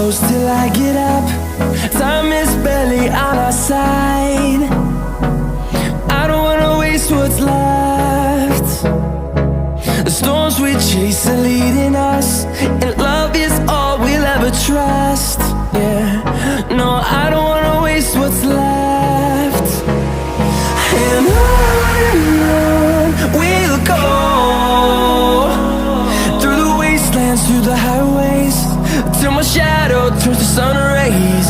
close till I get up. Time is barely on our side. I don't wanna waste what's left. The storms we chase are leading us, and love is all we'll ever trust. Yeah, no, I don't wanna waste what's left. And on we'll go, through the wastelands, through the highways, till my shadow turns to sun rays.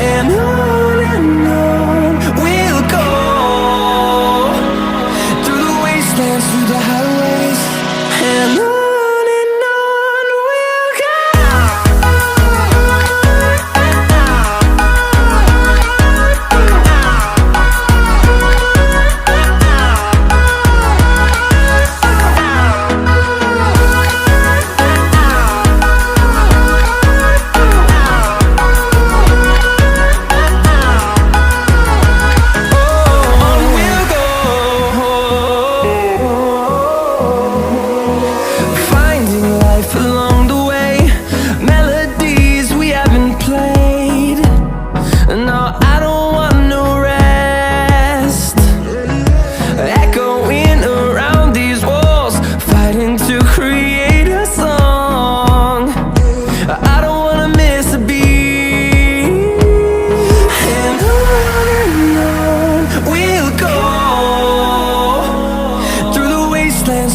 And on we'll go, through the wastelands, through the highways, and on.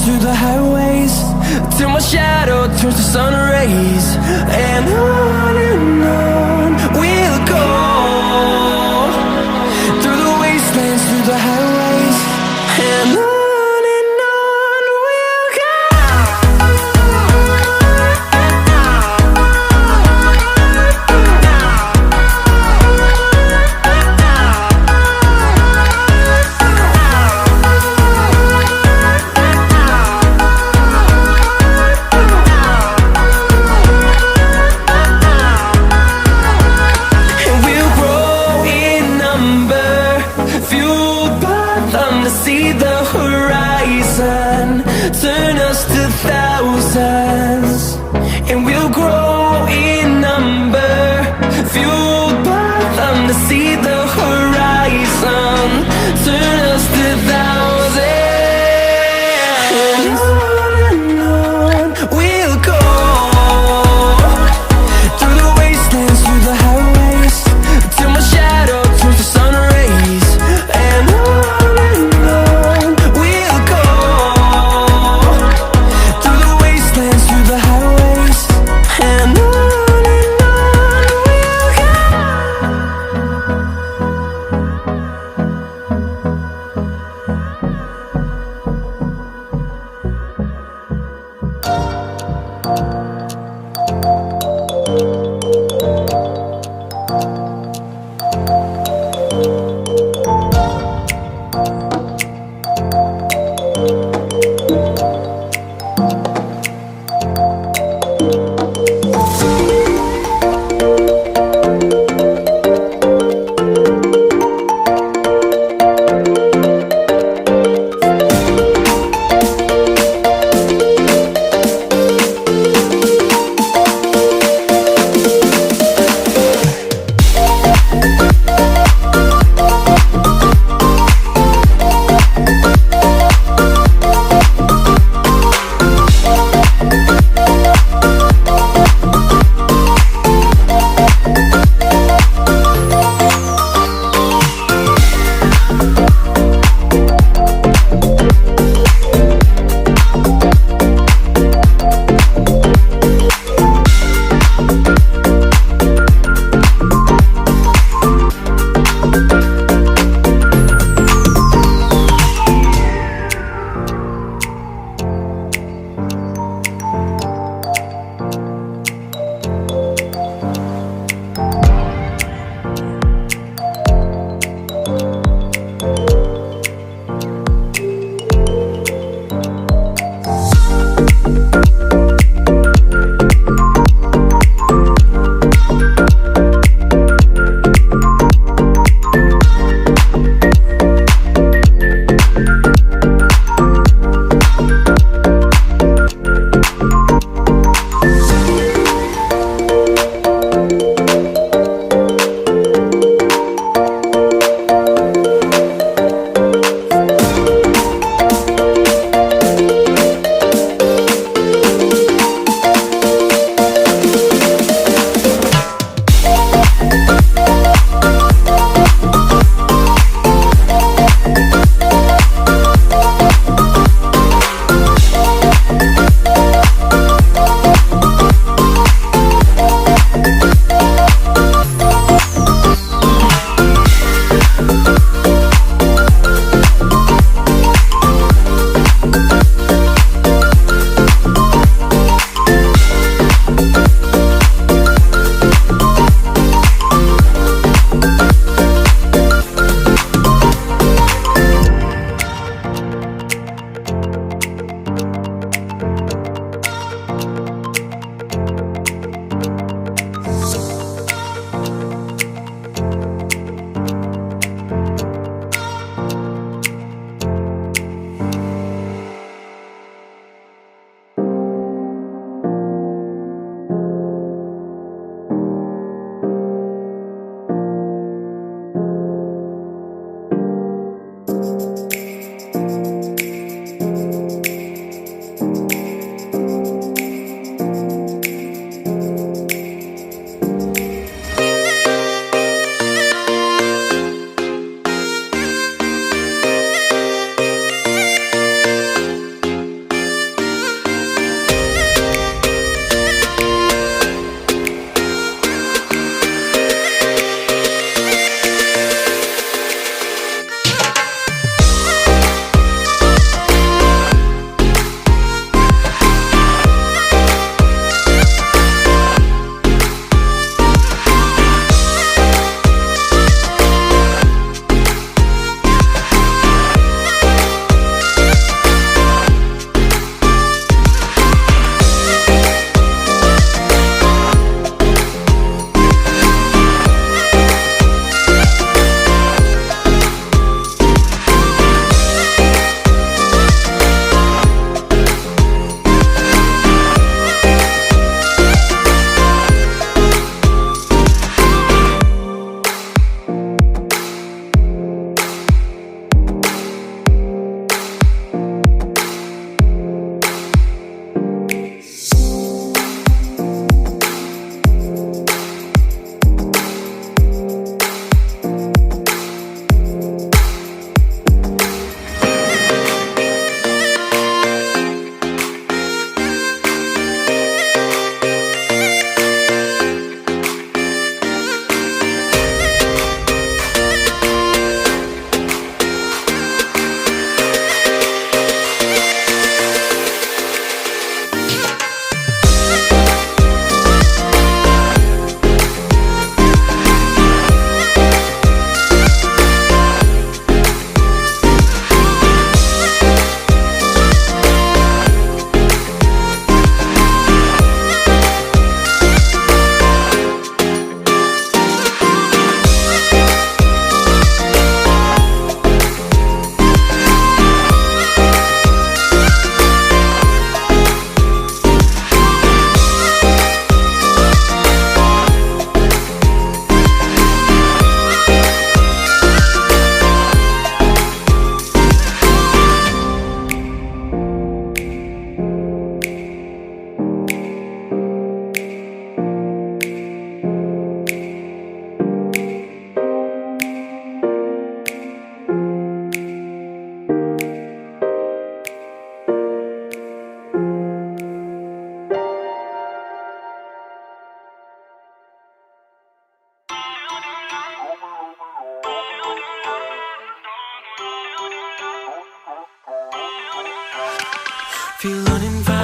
Through the highways, till my shadow turns to sun rays. And on we'll go, through the wastelands, through the highways, and on. See the horizon turn us to thousands, and we'll grow in number, fueled by them. To see the horizon turn us to thousands, and on we'll go, through the wastelands, through the highways, till my shadow turns to sun rays. And on feel uninvited.